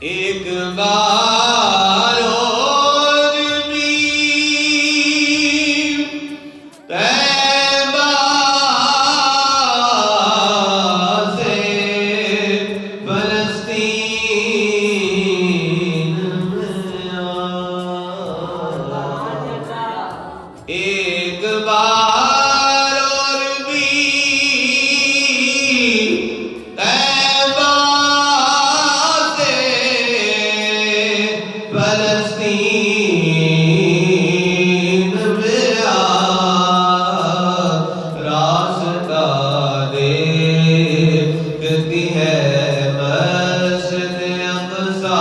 एक बार और भी तैबा से फलस्तीन में आ। एक बार और भी तैबा से फलस्तीन में आ। रास्ता देखती है मस्जिद अक़सा